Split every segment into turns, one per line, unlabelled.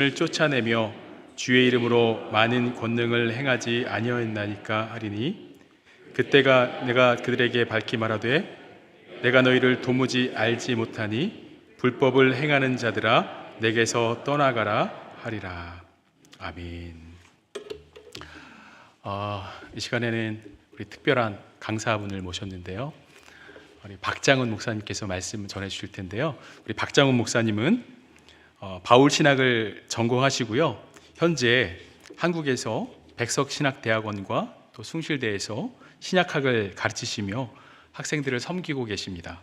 을 쫓아내며 주의 이름으로 많은 권능을 행하지 아니하였나이까 하리니 그때가 내가 그들에게 밝히 말하되 내가 너희를 도무지 알지 못하니 불법을 행하는 자들아 내게서 떠나가라 하리라. 아멘. 이 시간에는 우리 특별한 강사분을 모셨는데요, 우리 박장훈 목사님께서 말씀을 전해 주실 텐데요. 우리 박장훈 목사님은 바울 신학을 전공하시고요, 현재 한국에서 백석신학대학원과 또 숭실대에서 신약학을 가르치시며 학생들을 섬기고 계십니다.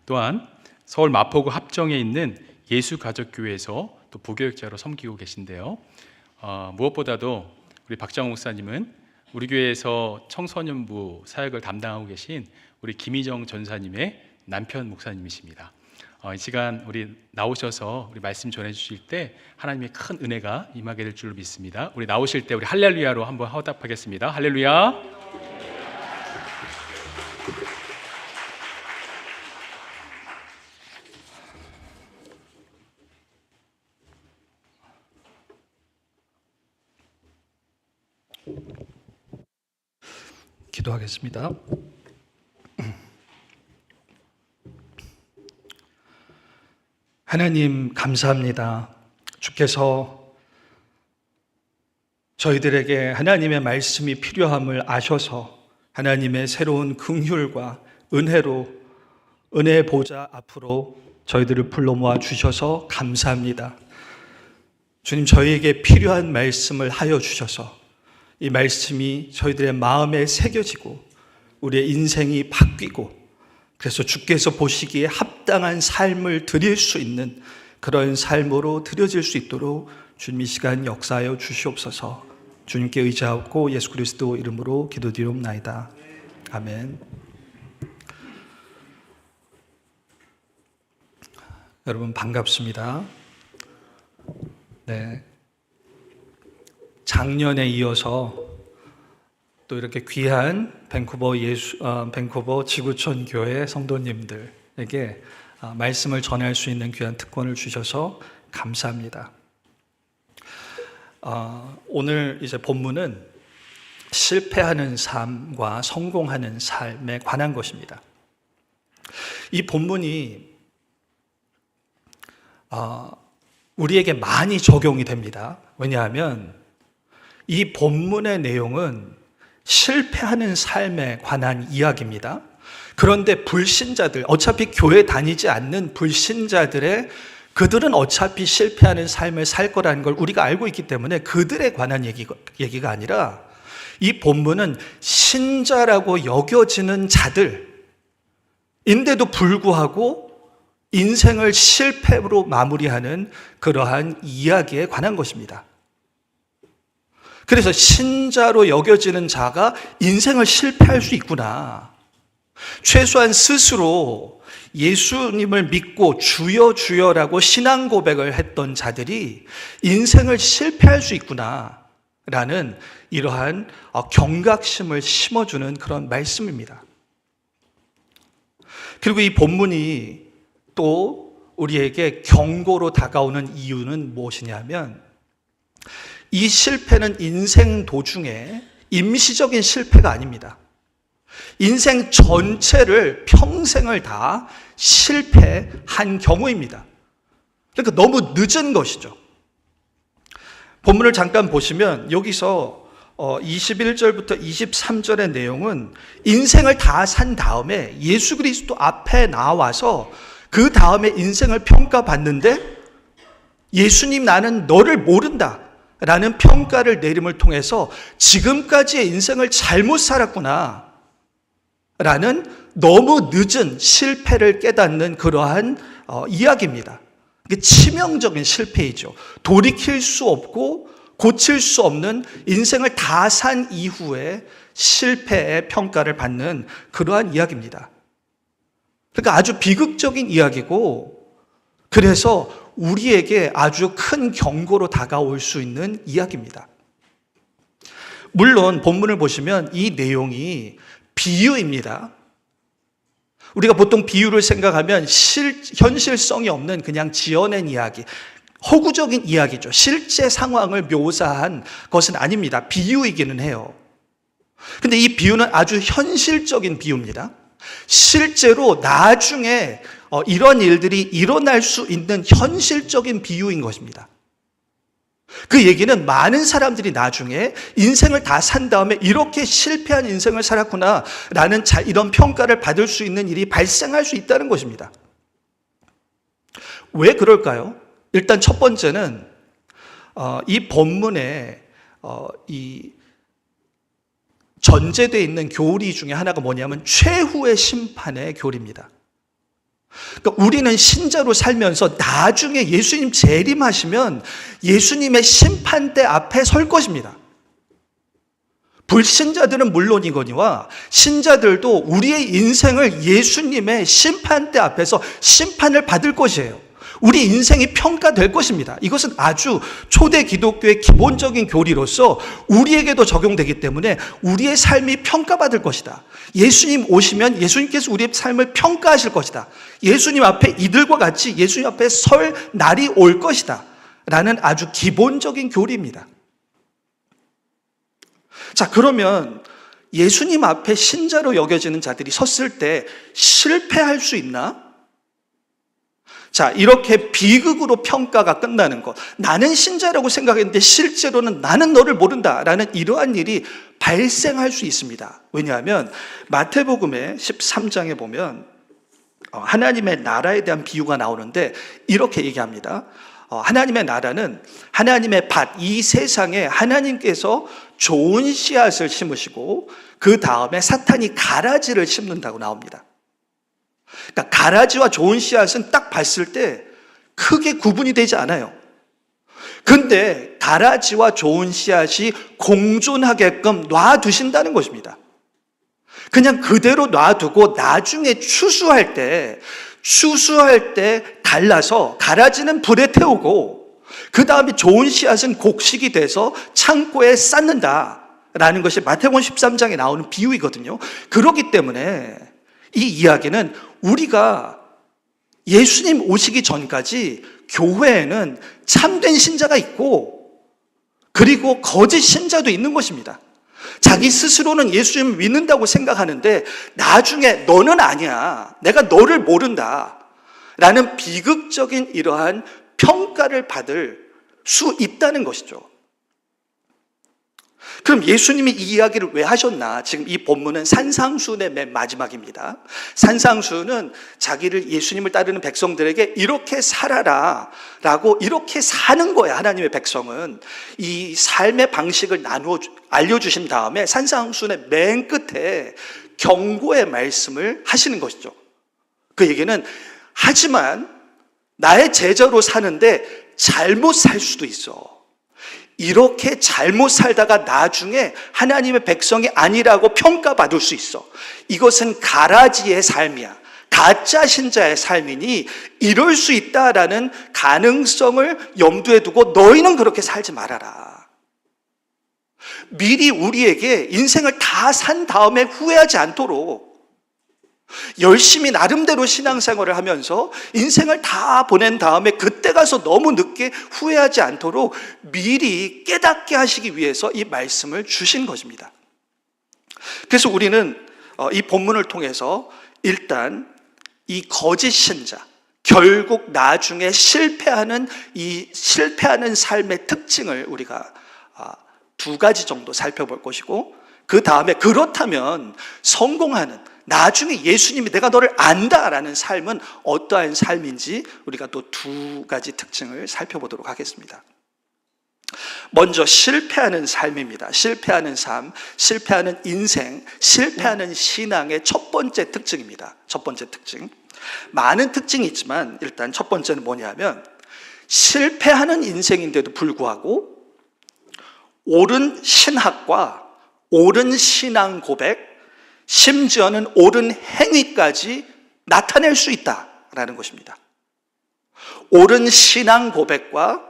또한 서울 마포구 합정에 있는 예수가족교회에서 또 부교육자로 섬기고 계신데요, 무엇보다도 우리 박장훈 목사님은 우리 교회에서 청소년부 사역을 담당하고 계신 우리 김희정 전사님의 남편 목사님이십니다. 이 시간 우리 나오셔서 우리 말씀 전해주실 때 하나님의 큰 은혜가 임하게 될 줄로 믿습니다. 우리 나오실 때 우리 할렐루야로 한번 화답하겠습니다. 할렐루야.
기도하겠습니다. 하나님 감사합니다. 주께서 저희들에게 하나님의 말씀이 필요함을 아셔서 하나님의 새로운 긍휼과 은혜로 은혜의 보좌 앞으로 저희들을 불러 모아 주셔서 감사합니다. 주님, 저희에게 필요한 말씀을 하여 주셔서 이 말씀이 저희들의 마음에 새겨지고 우리의 인생이 바뀌고, 그래서 주께서 보시기에 합당한 삶을 드릴 수 있는 그런 삶으로 드려질 수 있도록 주님 이 시간 역사하여 주시옵소서. 주님께 의지하고 예수 그리스도 이름으로 기도드리옵나이다. 아멘. 여러분 반갑습니다. 네, 작년에 이어서 또 이렇게 귀한 밴쿠버 지구촌 교회 성도님들에게 말씀을 전할 수 있는 귀한 특권을 주셔서 감사합니다. 오늘 이제 본문은 실패하는 삶과 성공하는 삶에 관한 것입니다. 이 본문이 우리에게 많이 적용이 됩니다. 왜냐하면 이 본문의 내용은 실패하는 삶에 관한 이야기입니다. 그런데 불신자들, 어차피 교회 다니지 않는 불신자들의, 그들은 어차피 실패하는 삶을 살 거라는 걸 우리가 알고 있기 때문에 그들에 관한 얘기가 아니라, 이 본문은 신자라고 여겨지는 자들인데도 불구하고 인생을 실패로 마무리하는 그러한 이야기에 관한 것입니다. 그래서 신자로 여겨지는 자가 인생을 실패할 수 있구나. 최소한 스스로 예수님을 믿고 주여 주여라고 신앙 고백을 했던 자들이 인생을 실패할 수 있구나 라는 이러한 경각심을 심어주는 그런 말씀입니다. 그리고 이 본문이 또 우리에게 경고로 다가오는 이유는 무엇이냐면, 이 실패는 인생 도중에 임시적인 실패가 아닙니다. 인생 전체를, 평생을 다 실패한 경우입니다. 그러니까 너무 늦은 것이죠. 본문을 잠깐 보시면 여기서 21절부터 23절의 내용은 인생을 다 산 다음에 예수 그리스도 앞에 나와서 그 다음에 인생을 평가받는데, 예수님 나는 너를 모른다 라는 평가를 내림을 통해서 지금까지의 인생을 잘못 살았구나 라는 너무 늦은 실패를 깨닫는 그러한 이야기입니다. 이게 치명적인 실패이죠. 돌이킬 수 없고 고칠 수 없는, 인생을 다 산 이후에 실패의 평가를 받는 그러한 이야기입니다. 그러니까 아주 비극적인 이야기고, 그래서 우리에게 아주 큰 경고로 다가올 수 있는 이야기입니다. 물론 본문을 보시면 이 내용이 비유입니다. 우리가 보통 비유를 생각하면 현실성이 없는 그냥 지어낸 이야기, 허구적인 이야기죠. 실제 상황을 묘사한 것은 아닙니다. 비유이기는 해요. 근데 이 비유는 아주 현실적인 비유입니다. 실제로 나중에 이런 일들이 일어날 수 있는 현실적인 비유인 것입니다. 그 얘기는 많은 사람들이 나중에 인생을 다 산 다음에 이렇게 실패한 인생을 살았구나 라는 이런 평가를 받을 수 있는 일이 발생할 수 있다는 것입니다. 왜 그럴까요? 일단 첫 번째는 이 본문에 이 전제되어 있는 교리 중에 하나가 뭐냐면 최후의 심판의 교리입니다. 그러니까 우리는 신자로 살면서 나중에 예수님 재림하시면 예수님의 심판대 앞에 설 것입니다. 불신자들은 물론이거니와 신자들도 우리의 인생을 예수님의 심판대 앞에서 심판을 받을 것이에요. 우리 인생이 평가될 것입니다. 이것은 아주 초대 기독교의 기본적인 교리로서 우리에게도 적용되기 때문에 우리의 삶이 평가받을 것이다. 예수님 오시면 예수님께서 우리의 삶을 평가하실 것이다. 예수님 앞에 이들과 같이 예수님 앞에 설 날이 올 것이다. 라는 아주 기본적인 교리입니다. 자, 그러면 예수님 앞에 신자로 여겨지는 자들이 섰을 때 실패할 수 있나? 자, 이렇게 비극으로 평가가 끝나는 것. 나는 신자라고 생각했는데 실제로는 나는 너를 모른다라는 이러한 일이 발생할 수 있습니다. 왜냐하면 마태복음의 13장에 보면 하나님의 나라에 대한 비유가 나오는데 이렇게 얘기합니다. 하나님의 나라는 하나님의 밭, 이 세상에 하나님께서 좋은 씨앗을 심으시고 그 다음에 사탄이 가라지를 심는다고 나옵니다. 그러니까 가라지와 좋은 씨앗은 딱 봤을 때 크게 구분이 되지 않아요. 근데 가라지와 좋은 씨앗이 공존하게끔 놔두신다는 것입니다. 그냥 그대로 놔두고 나중에 추수할 때 갈라서 가라지는 불에 태우고 그 다음에 좋은 씨앗은 곡식이 돼서 창고에 쌓는다라는 것이 마태복음 13장에 나오는 비유이거든요. 그렇기 때문에 이 이야기는 우리가 예수님 오시기 전까지 교회에는 참된 신자가 있고 그리고 거짓 신자도 있는 것입니다. 자기 스스로는 예수님을 믿는다고 생각하는데 나중에 너는 아니야, 내가 너를 모른다 라는 비극적인 이러한 평가를 받을 수 있다는 것이죠. 그럼 예수님이 이 이야기를 왜 하셨나? 지금 이 본문은 산상수훈의 맨 마지막입니다. 산상수훈은 자기를 예수님을 따르는 백성들에게 이렇게 살아라 라고 이렇게 사는 거야. 하나님의 백성은 이 삶의 방식을 알려주신 다음에 산상수훈의 맨 끝에 경고의 말씀을 하시는 것이죠. 그 얘기는 하지만 나의 제자로 사는데 잘못 살 수도 있어. 이렇게 잘못 살다가 나중에 하나님의 백성이 아니라고 평가받을 수 있어. 이것은 가라지의 삶이야. 가짜 신자의 삶이니 이럴 수 있다라는 가능성을 염두에 두고 너희는 그렇게 살지 말아라. 미리 우리에게 인생을 다 산 다음에 후회하지 않도록 열심히 나름대로 신앙생활을 하면서 인생을 다 보낸 다음에 그때 가서 너무 늦게 후회하지 않도록 미리 깨닫게 하시기 위해서 이 말씀을 주신 것입니다. 그래서 우리는 이 본문을 통해서 일단 이 거짓 신자, 결국 나중에 실패하는 삶의 특징을 우리가 두 가지 정도 살펴볼 것이고, 그 다음에 그렇다면 성공하는, 나중에 예수님이 내가 너를 안다라는 삶은 어떠한 삶인지 우리가 또 두 가지 특징을 살펴보도록 하겠습니다. 먼저 실패하는 삶입니다. 실패하는 삶, 실패하는 인생, 실패하는 신앙의 첫 번째 특징입니다. 첫 번째 특징. 많은 특징이 있지만 일단 첫 번째는 뭐냐면, 실패하는 인생인데도 불구하고 옳은 신학과 옳은 신앙 고백, 심지어는 옳은 행위까지 나타낼 수 있다라는 것입니다. 옳은 신앙 고백과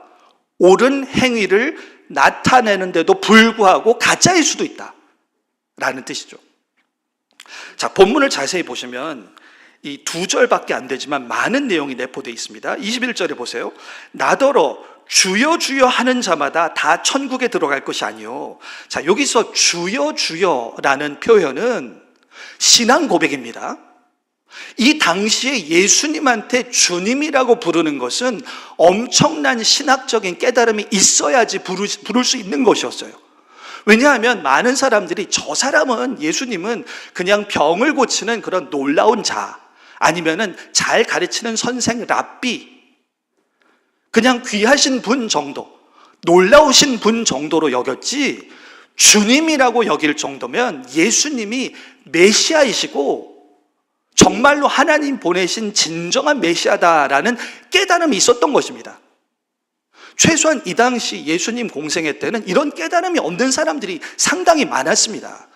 옳은 행위를 나타내는데도 불구하고 가짜일 수도 있다라는 뜻이죠. 자, 본문을 자세히 보시면 이 2절밖에 안 되지만 많은 내용이 내포되어 있습니다. 21절에 보세요. 나더러 주여 주여 하는 자마다 다 천국에 들어갈 것이 아니요. 자, 여기서 주여 주여라는 표현은 신앙 고백입니다. 이 당시에 예수님한테 주님이라고 부르는 것은 엄청난 신학적인 깨달음이 있어야지 부를 수 있는 것이었어요. 왜냐하면 많은 사람들이 저 사람은, 예수님은 그냥 병을 고치는 그런 놀라운 자, 아니면은 잘 가르치는 선생 랍비, 그냥 귀하신 분 정도, 놀라우신 분 정도로 여겼지, 주님이라고 여길 정도면 예수님이 메시아이시고 정말로 하나님 보내신 진정한 메시아다라는 깨달음이 있었던 것입니다. 최소한 이 당시 예수님 공생애 때는 이런 깨달음이 없는 사람들이 상당히 많았습니다.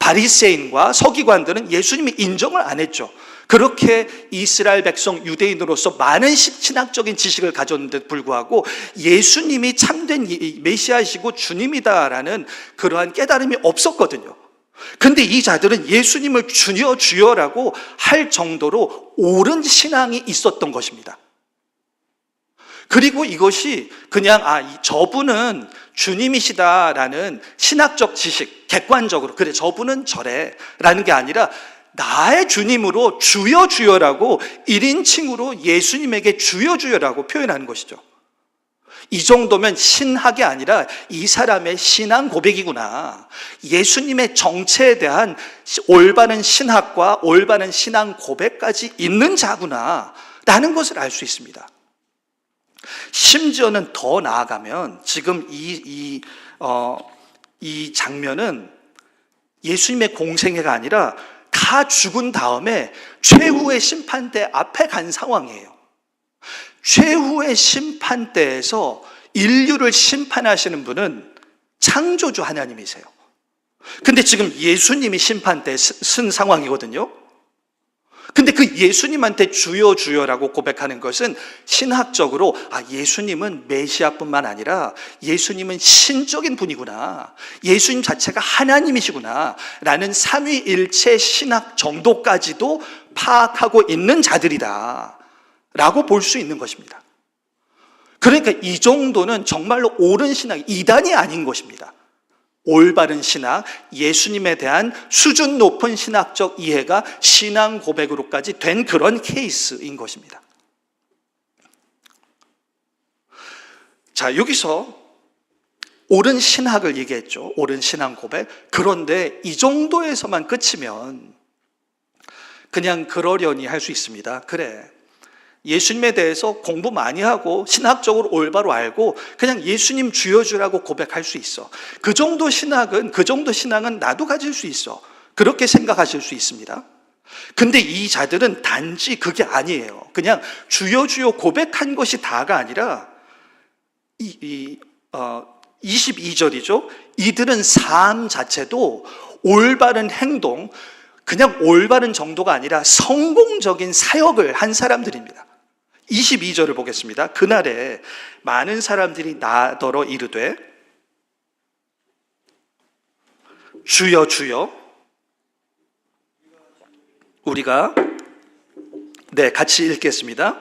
바리새인과 서기관들은 예수님이 인정을 안 했죠. 그렇게 이스라엘 백성 유대인으로서 많은 신학적인 지식을 가졌는데도 불구하고 예수님이 참된 메시아이시고 주님이다라는 그러한 깨달음이 없었거든요. 근데 이 자들은 예수님을 주여 주여라고 할 정도로 옳은 신앙이 있었던 것입니다. 그리고 이것이 그냥 저분은 주님이시다라는 신학적 지식, 객관적으로 그래 저분은 저래 라는 게 아니라 나의 주님으로 주여 주여라고 1인칭으로 예수님에게 주여 주여라고 표현하는 것이죠. 이 정도면 신학이 아니라 이 사람의 신앙 고백이구나, 예수님의 정체에 대한 올바른 신학과 올바른 신앙 고백까지 있는 자구나 라는 것을 알 수 있습니다. 심지어는 더 나아가면 지금 이 장면은 예수님의 공생애가 아니라 다 죽은 다음에 최후의 심판대 앞에 간 상황이에요. 최후의 심판대에서 인류를 심판하시는 분은 창조주 하나님이세요. 근데 지금 예수님이 심판대에 쓴 상황이거든요. 근데 그 예수님한테 주여 주여라고 고백하는 것은 신학적으로 예수님은 메시아뿐만 아니라 예수님은 신적인 분이구나, 예수님 자체가 하나님이시구나 라는 삼위일체 신학 정도까지도 파악하고 있는 자들이다 라고 볼 수 있는 것입니다. 그러니까 이 정도는 정말로 옳은 신학, 이단이 아닌 것입니다. 올바른 신학, 예수님에 대한 수준 높은 신학적 이해가 신앙 고백으로까지 된 그런 케이스인 것입니다. 자, 여기서 옳은 신학을 얘기했죠. 옳은 신앙 고백. 그런데 이 정도에서만 그치면 그냥 그러려니 할 수 있습니다. 그래, 예수님에 대해서 공부 많이 하고 신학적으로 올바로 알고 그냥 예수님 주여 주라고 고백할 수 있어. 그 정도 신앙은 나도 가질 수 있어. 그렇게 생각하실 수 있습니다. 근데 이 자들은 단지 그게 아니에요. 그냥 주여 주여 고백한 것이 다가 아니라 22절이죠. 이들은 삶 자체도 올바른 행동, 그냥 올바른 정도가 아니라 성공적인 사역을 한 사람들입니다. 22절을 보겠습니다. 그날에 많은 사람들이 나더러 이르되 주여 주여, 우리가 같이 읽겠습니다.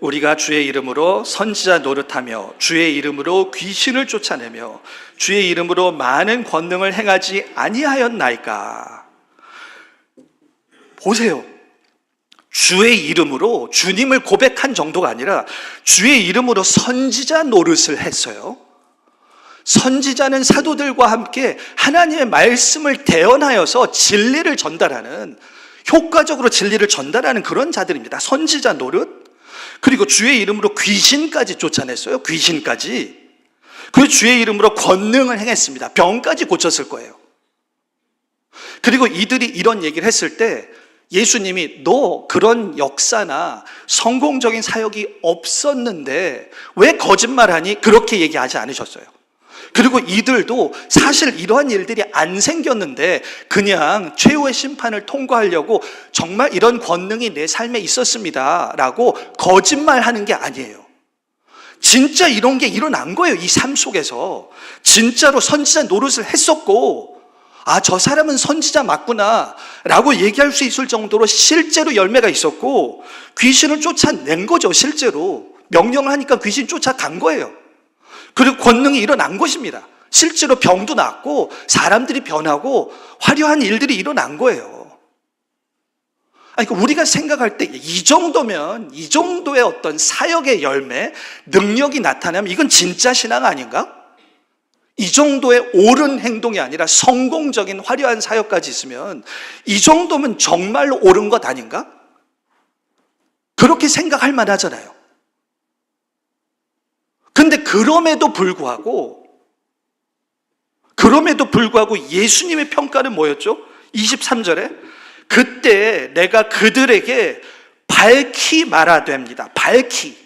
우리가 주의 이름으로 선지자 노릇하며 주의 이름으로 귀신을 쫓아내며 주의 이름으로 많은 권능을 행하지 아니하였나이까. 보세요. 주의 이름으로 주님을 고백한 정도가 아니라 주의 이름으로 선지자 노릇을 했어요. 선지자는 사도들과 함께 하나님의 말씀을 대언하여서 진리를 전달하는, 효과적으로 진리를 전달하는 그런 자들입니다. 선지자 노릇. 그리고 주의 이름으로 귀신까지 쫓아냈어요. 귀신까지. 그리고 주의 이름으로 권능을 행했습니다. 병까지 고쳤을 거예요. 그리고 이들이 이런 얘기를 했을 때 예수님이 너 그런 역사나 성공적인 사역이 없었는데 왜 거짓말하니? 그렇게 얘기하지 않으셨어요. 그리고 이들도 사실 이러한 일들이 안 생겼는데 그냥 최후의 심판을 통과하려고 정말 이런 권능이 내 삶에 있었습니다 라고 거짓말하는 게 아니에요. 진짜 이런 게 일어난 거예요. 이 삶 속에서 진짜로 선지자 노릇을 했었고 아, 저 사람은 선지자 맞구나 라고 얘기할 수 있을 정도로 실제로 열매가 있었고 귀신을 쫓아낸 거죠. 실제로 명령을 하니까 귀신 쫓아간 거예요. 그리고 권능이 일어난 것입니다. 실제로 병도 낫고 사람들이 변하고 화려한 일들이 일어난 거예요. 아니, 그러니까 우리가 생각할 때 이 정도면, 이 정도의 어떤 사역의 열매, 능력이 나타나면 이건 진짜 신앙 아닌가? 이 정도의 옳은 행동이 아니라 성공적인 화려한 사역까지 있으면 이 정도면 정말로 옳은 것 아닌가? 그렇게 생각할 만하잖아요. 근데 그럼에도 불구하고 예수님의 평가는 뭐였죠? 23절에 그때 내가 그들에게 밝히 말하됩니다. 밝히.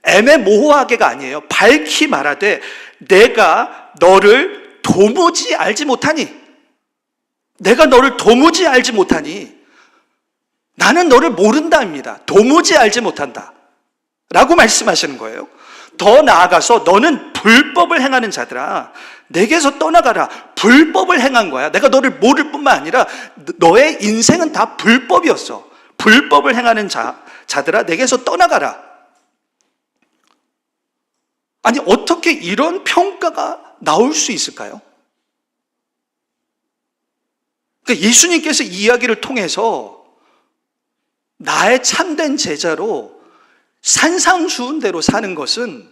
애매모호하게가 아니에요. 밝히 말하되 내가 너를 도무지 알지 못하니. 내가 너를 도무지 알지 못하니. 나는 너를 모른다입니다. 도무지 알지 못한다 라고 말씀하시는 거예요. 더 나아가서 너는 불법을 행하는 자들아, 내게서 떠나가라. 불법을 행한 거야. 내가 너를 모를 뿐만 아니라 너의 인생은 다 불법이었어. 불법을 행하는 자들아, 내게서 떠나가라. 아니, 어떻게 이런 평가가 나올 수 있을까요? 그러니까 예수님께서 이 이야기를 통해서 나의 참된 제자로 산상수훈대로 사는 것은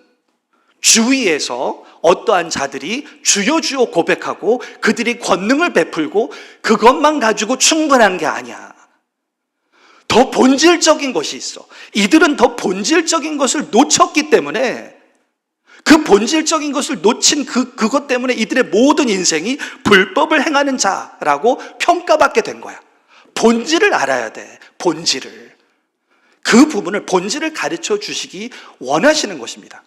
주위에서 어떠한 자들이 주여 주여 고백하고 그들이 권능을 베풀고 그것만 가지고 충분한 게 아니야. 더 본질적인 것이 있어. 이들은 더 본질적인 것을 놓쳤기 때문에, 그 본질적인 것을 놓친 그것 때문에 이들의 모든 인생이 불법을 행하는 자라고 평가받게 된 거야. 본질을 알아야 돼. 본질을. 그 부분을, 본질을 가르쳐 주시기 원하시는 것입니다.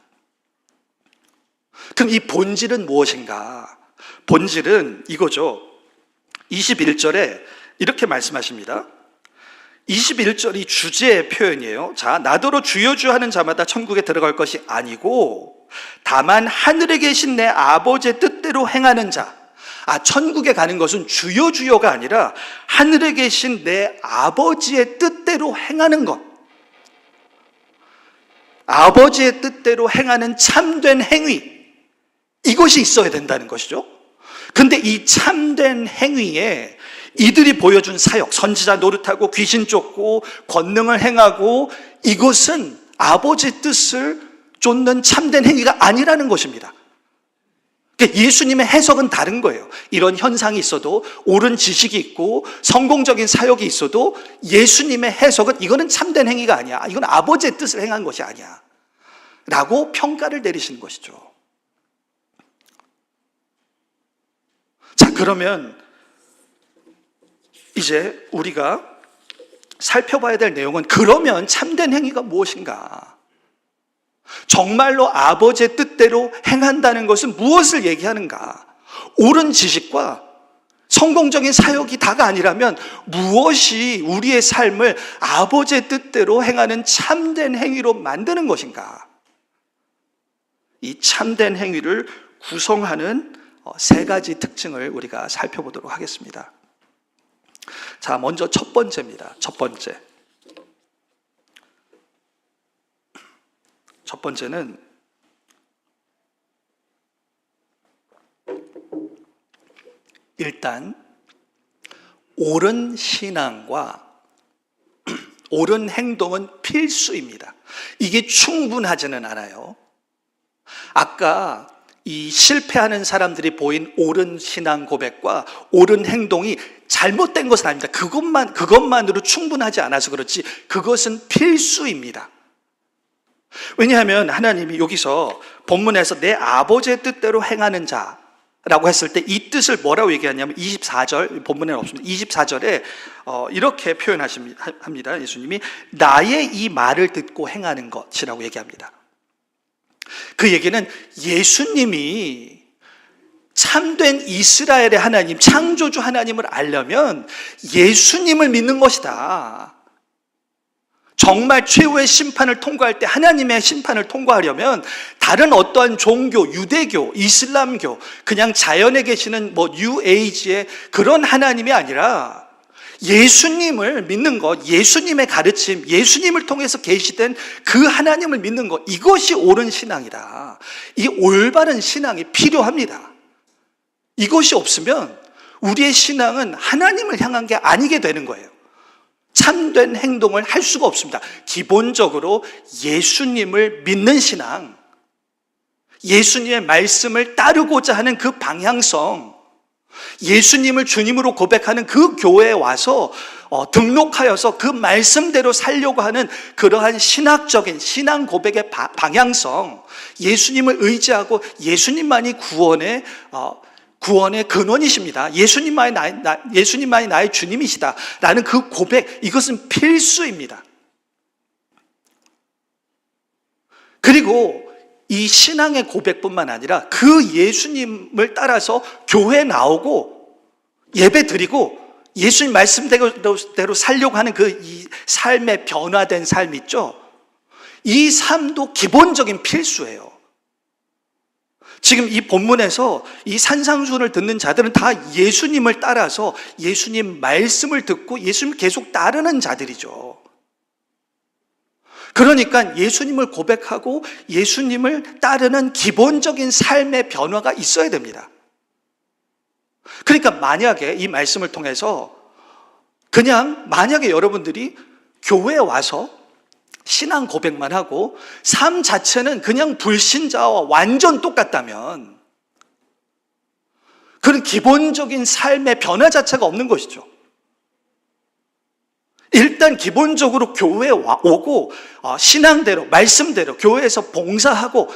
그럼 이 본질은 무엇인가? 본질은 이거죠. 21절에 이렇게 말씀하십니다. 21절이 주제의 표현이에요. 자, 나더러 주여 주여 하는 자마다 천국에 들어갈 것이 아니고 다만 하늘에 계신 내 아버지의 뜻대로 행하는 자. 천국에 가는 것은 주여 주여가 아니라 하늘에 계신 내 아버지의 뜻대로 행하는 것. 아버지의 뜻대로 행하는 참된 행위, 이것이 있어야 된다는 것이죠. 근데 이 참된 행위에 이들이 보여준 사역, 선지자 노릇하고 귀신 쫓고 권능을 행하고, 이것은 아버지의 뜻을 쫓는 참된 행위가 아니라는 것입니다. 그러니까 예수님의 해석은 다른 거예요. 이런 현상이 있어도, 옳은 지식이 있고 성공적인 사역이 있어도 예수님의 해석은 이거는 참된 행위가 아니야. 이건 아버지의 뜻을 행한 것이 아니야 라고 평가를 내리시는 것이죠. 자, 그러면 이제 우리가 살펴봐야 될 내용은, 그러면 참된 행위가 무엇인가? 정말로 아버지의 뜻대로 행한다는 것은 무엇을 얘기하는가? 옳은 지식과 성공적인 사역이 다가 아니라면 무엇이 우리의 삶을 아버지의 뜻대로 행하는 참된 행위로 만드는 것인가? 이 참된 행위를 구성하는 세 가지 특징을 우리가 살펴보도록 하겠습니다. 자, 먼저 첫 번째입니다. 첫 번째는 일단 옳은 신앙과 옳은 행동은 필수입니다. 이게 충분하지는 않아요. 아까 이 실패하는 사람들이 보인 옳은 신앙 고백과 옳은 행동이 잘못된 것은 아닙니다. 그것만으로 충분하지 않아서 그렇지, 그것은 필수입니다. 왜냐하면 하나님이 여기서 본문에서 내 아버지의 뜻대로 행하는 자라고 했을 때 이 뜻을 뭐라고 얘기하냐면 24절, 본문에는 없습니다. 24절에 이렇게 표현합니다. 예수님이 나의 이 말을 듣고 행하는 것이라고 얘기합니다. 그 얘기는 예수님이 참된 이스라엘의 하나님, 창조주 하나님을 알려면 예수님을 믿는 것이다. 정말 최후의 심판을 통과할 때 하나님의 심판을 통과하려면 다른 어떠한 종교, 유대교, 이슬람교, 그냥 자연에 계시는 뉴에이지의 그런 하나님이 아니라 예수님을 믿는 것, 예수님의 가르침, 예수님을 통해서 계시된 그 하나님을 믿는 것, 이것이 옳은 신앙이다. 이 올바른 신앙이 필요합니다. 이것이 없으면 우리의 신앙은 하나님을 향한 게 아니게 되는 거예요. 참된 행동을 할 수가 없습니다. 기본적으로 예수님을 믿는 신앙, 예수님의 말씀을 따르고자 하는 그 방향성, 예수님을 주님으로 고백하는 그 교회에 와서 등록하여서 그 말씀대로 살려고 하는 그러한 신학적인 신앙 고백의 방향성, 예수님을 의지하고 예수님만이 구원의 근원이십니다. 예수님만이 나의 주님이시다 라는 그 고백, 이것은 필수입니다. 그리고 이 신앙의 고백뿐만 아니라 그 예수님을 따라서 교회에 나오고 예배 드리고 예수님 말씀대로 살려고 하는 이 삶의 변화된 삶 있죠? 이 삶도 기본적인 필수예요. 지금 이 본문에서 이 산상수훈을 듣는 자들은 다 예수님을 따라서 예수님 말씀을 듣고 예수님을 계속 따르는 자들이죠. 그러니까 예수님을 고백하고 예수님을 따르는 기본적인 삶의 변화가 있어야 됩니다. 그러니까 만약에 이 말씀을 통해서 만약에 여러분들이 교회에 와서 신앙 고백만 하고 삶 자체는 그냥 불신자와 완전 똑같다면 그런 기본적인 삶의 변화 자체가 없는 것이죠. 일단 기본적으로 교회에 오고 신앙대로 말씀대로 교회에서 봉사하고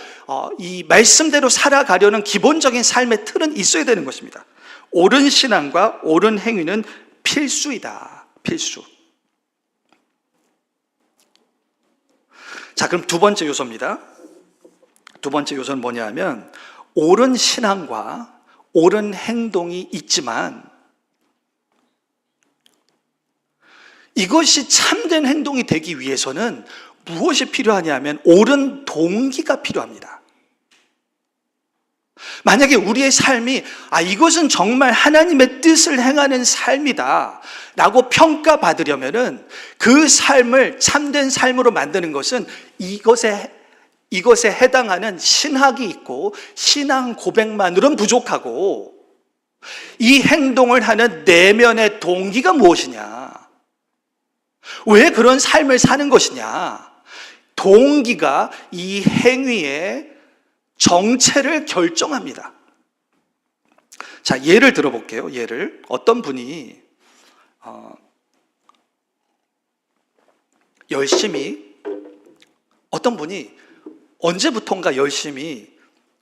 이 말씀대로 살아가려는 기본적인 삶의 틀은 있어야 되는 것입니다. 옳은 신앙과 옳은 행위는 필수이다. 필수. 자, 그럼 두 번째 요소입니다. 두 번째 요소는 뭐냐 하면 옳은 신앙과 옳은 행동이 있지만 이것이 참된 행동이 되기 위해서는 무엇이 필요하냐 하면 옳은 동기가 필요합니다. 만약에 우리의 삶이 이것은 정말 하나님의 뜻을 행하는 삶이다 라고 평가받으려면은 그 삶을 참된 삶으로 만드는 것은 이것에 해당하는 신학이 있고 신앙 고백만으로는 부족하고 이 행동을 하는 내면의 동기가 무엇이냐, 왜 그런 삶을 사는 것이냐, 동기가 이 행위의 정체를 결정합니다. 자, 예를 들어볼게요. 예를 어떤 분이 언제부턴가 열심히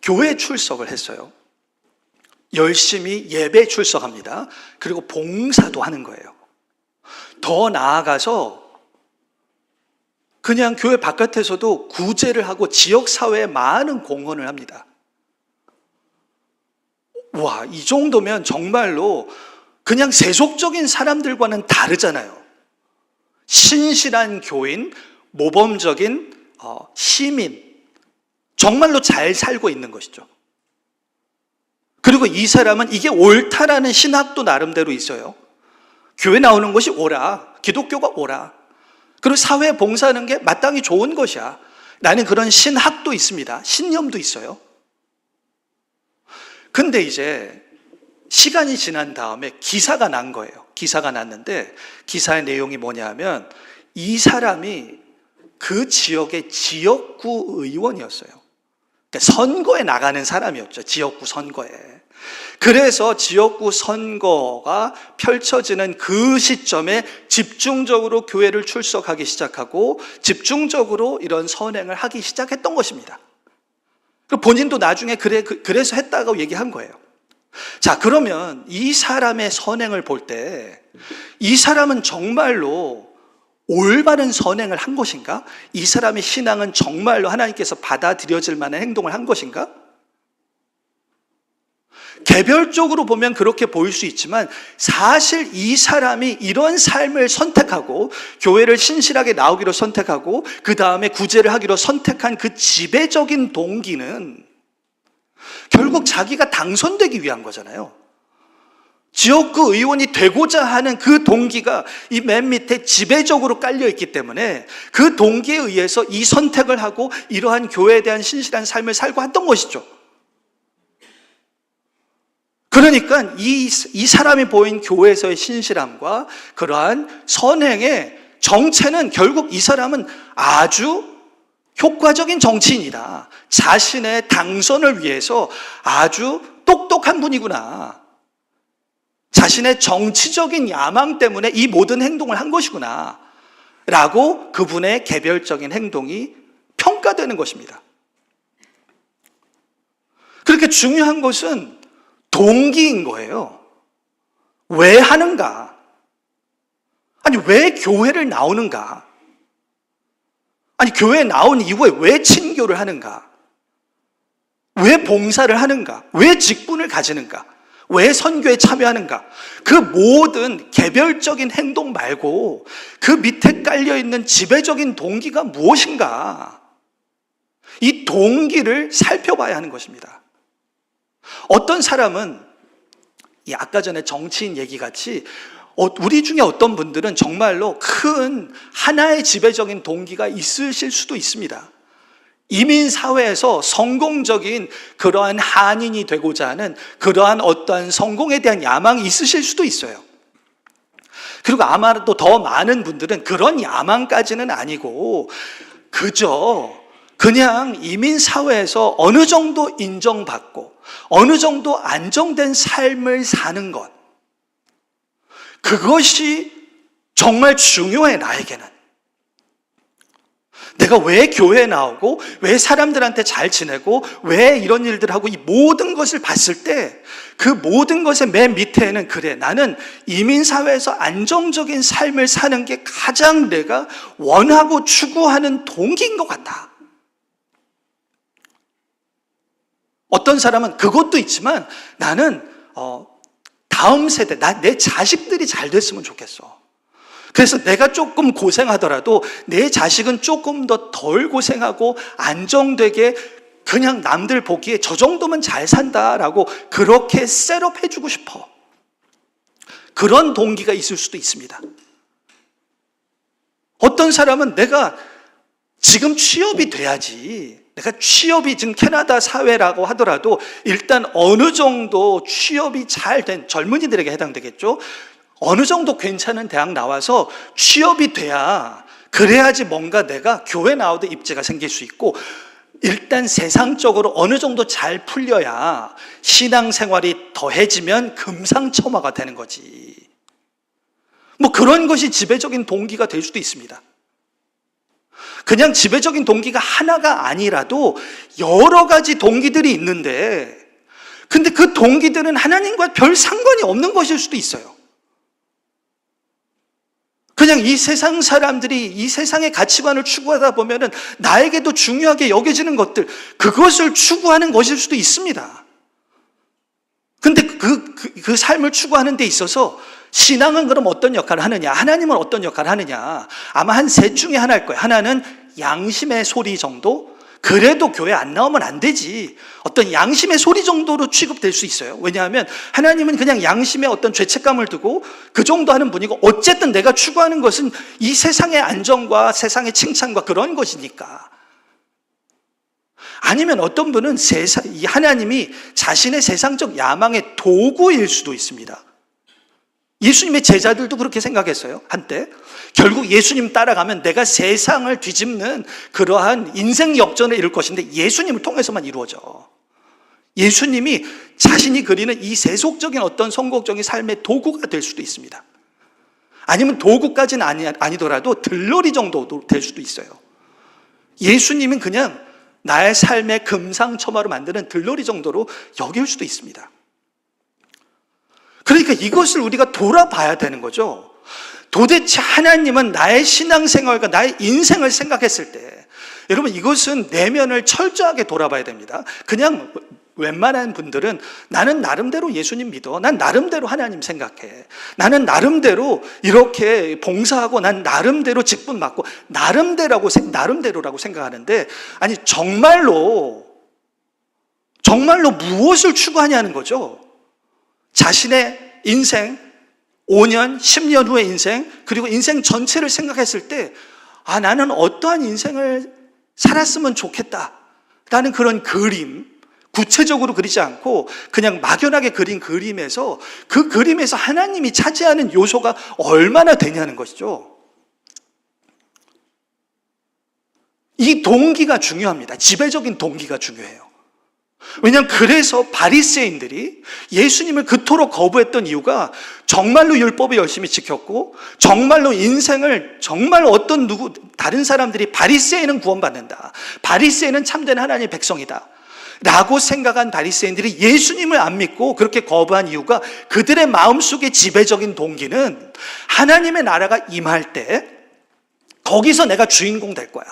교회 출석을 했어요. 열심히 예배 출석합니다. 그리고 봉사도 하는 거예요. 더 나아가서 그냥 교회 바깥에서도 구제를 하고 지역사회에 많은 공헌을 합니다. 와, 이 정도면 정말로 그냥 세속적인 사람들과는 다르잖아요. 신실한 교인, 모범적인 시민, 정말로 잘 살고 있는 것이죠. 그리고 이 사람은 이게 옳다라는 신학도 나름대로 있어요. 교회 나오는 것이 옳아, 기독교가 옳아, 그리고 사회에 봉사하는 게 마땅히 좋은 것이야 라는 그런 신학도 있습니다. 신념도 있어요. 근데 이제 시간이 지난 다음에 기사가 난 거예요. 기사가 났는데 기사의 내용이 뭐냐 하면 이 사람이 그 지역의 지역구 의원이었어요. 그러니까 선거에 나가는 사람이었죠. 지역구 선거에. 그래서 지역구 선거가 펼쳐지는 그 시점에 집중적으로 교회를 출석하기 시작하고 집중적으로 이런 선행을 하기 시작했던 것입니다. 본인도 나중에 그래서 했다고 얘기한 거예요. 자, 그러면 이 사람의 선행을 볼 때 이 사람은 정말로 올바른 선행을 한 것인가? 이 사람의 신앙은 정말로 하나님께서 받아들여질 만한 행동을 한 것인가? 개별적으로 보면 그렇게 보일 수 있지만 사실 이 사람이 이런 삶을 선택하고 교회를 신실하게 나오기로 선택하고 그 다음에 구제를 하기로 선택한 그 지배적인 동기는 결국 자기가 당선되기 위한 거잖아요. 지역구 의원이 되고자 하는 그 동기가 이 맨 밑에 지배적으로 깔려 있기 때문에 그 동기에 의해서 이 선택을 하고 이러한 교회에 대한 신실한 삶을 살고 했던 것이죠. 그러니까 이 사람이 보인 교회에서의 신실함과 그러한 선행의 정체는 결국 이 사람은 아주 효과적인 정치인이다. 자신의 당선을 위해서 아주 똑똑한 분이구나. 자신의 정치적인 야망 때문에 이 모든 행동을 한 것이구나. 라고 그분의 개별적인 행동이 평가되는 것입니다. 그렇게 중요한 것은 동기인 거예요. 왜 하는가? 아니, 왜 교회를 나오는가? 아니, 교회에 나온 이후에 왜 친교를 하는가? 왜 봉사를 하는가? 왜 직분을 가지는가? 왜 선교에 참여하는가? 그 모든 개별적인 행동 말고 그 밑에 깔려있는 지배적인 동기가 무엇인가? 이 동기를 살펴봐야 하는 것입니다. 어떤 사람은 아까 전에 정치인 얘기같이 우리 중에 어떤 분들은 정말로 큰 하나의 지배적인 동기가 있으실 수도 있습니다. 이민사회에서 성공적인 그러한 한인이 되고자 하는 그러한 어떠한 성공에 대한 야망이 있으실 수도 있어요. 그리고 아마도 더 많은 분들은 그런 야망까지는 아니고 그냥 이민사회에서 어느 정도 인정받고 어느 정도 안정된 삶을 사는 것, 그것이 정말 중요해. 나에게는 내가 왜 교회에 나오고 왜 사람들한테 잘 지내고 왜 이런 일들을 하고 이 모든 것을 봤을 때 그 모든 것의 맨 밑에는 그래, 나는 이민사회에서 안정적인 삶을 사는 게 가장 내가 원하고 추구하는 동기인 것 같다. 어떤 사람은 그것도 있지만 나는 다음 세대, 내 자식들이 잘 됐으면 좋겠어. 그래서 내가 조금 고생하더라도 내 자식은 조금 더 덜 고생하고 안정되게 그냥 남들 보기에 저 정도면 잘 산다라고 그렇게 셋업 해주고 싶어. 그런 동기가 있을 수도 있습니다. 어떤 사람은 내가 지금 취업이 돼야지, 내가 취업이 지금 캐나다 사회라고 하더라도 일단 어느 정도 취업이 잘 된 젊은이들에게 해당되겠죠. 어느 정도 괜찮은 대학 나와서 취업이 돼야, 그래야지 뭔가 내가 교회 나오도 입지가 생길 수 있고 일단 세상적으로 어느 정도 잘 풀려야 신앙생활이 더해지면 금상첨화가 되는 거지. 그런 것이 지배적인 동기가 될 수도 있습니다. 그냥 지배적인 동기가 하나가 아니라도 여러 가지 동기들이 있는데, 근데 그 동기들은 하나님과 별 상관이 없는 것일 수도 있어요. 그냥 이 세상 사람들이 이 세상의 가치관을 추구하다 보면은 나에게도 중요하게 여겨지는 것들, 그것을 추구하는 것일 수도 있습니다. 근데 그 삶을 추구하는 데 있어서 신앙은 그럼 어떤 역할을 하느냐? 하나님은 어떤 역할을 하느냐? 아마 한 셋 중에 하나일 거예요. 하나는 양심의 소리 정도? 그래도 교회 안 나오면 안 되지. 어떤 양심의 소리 정도로 취급될 수 있어요. 왜냐하면 하나님은 그냥 양심의 어떤 죄책감을 두고 그 정도 하는 분이고, 어쨌든 내가 추구하는 것은 이 세상의 안정과 세상의 칭찬과 그런 것이니까. 아니면 어떤 분은 이 하나님이 자신의 세상적 야망의 도구일 수도 있습니다. 예수님의 제자들도 그렇게 생각했어요, 한때. 결국 예수님 따라가면 내가 세상을 뒤집는 그러한 인생 역전을 이룰 것인데 예수님을 통해서만 이루어져. 예수님이 자신이 그리는 이 세속적인 어떤 성공적인 삶의 도구가 될 수도 있습니다. 아니면 도구까지는 아니더라도 들러리 정도 될 수도 있어요. 예수님은 그냥 나의 삶의 금상첨화로 만드는 들러리 정도로 여길 수도 있습니다. 그러니까 이것을 우리가 돌아봐야 되는 거죠. 도대체 하나님은 나의 신앙생활과 나의 인생을 생각했을 때 여러분, 이것은 내면을 철저하게 돌아봐야 됩니다. 그냥 웬만한 분들은 나는 나름대로 예수님 믿어, 난 나름대로 하나님 생각해, 나는 나름대로 이렇게 봉사하고, 난 나름대로 직분 맡고, 나름대로라고 생각하는데, 아니 정말로 무엇을 추구하냐는 거죠. 자신의 인생, 5년, 10년 후의 인생, 그리고 인생 전체를 생각했을 때, 나는 어떠한 인생을 살았으면 좋겠다라는 그런 그림, 구체적으로 그리지 않고 그냥 막연하게 그린 그림에서, 그 그림에서 하나님이 차지하는 요소가 얼마나 되냐는 것이죠. 이 동기가 중요합니다. 지배적인 동기가 중요해요. 왜냐하면 그래서 바리새인들이 예수님을 그토록 거부했던 이유가, 정말로 율법을 열심히 지켰고, 정말로 인생을, 정말 다른 사람들이 바리새인은 구원받는다, 바리새인은 참된 하나님의 백성이다 라고 생각한 바리새인들이 예수님을 안 믿고 그렇게 거부한 이유가, 그들의 마음속의 지배적인 동기는 하나님의 나라가 임할 때 거기서 내가 주인공 될 거야,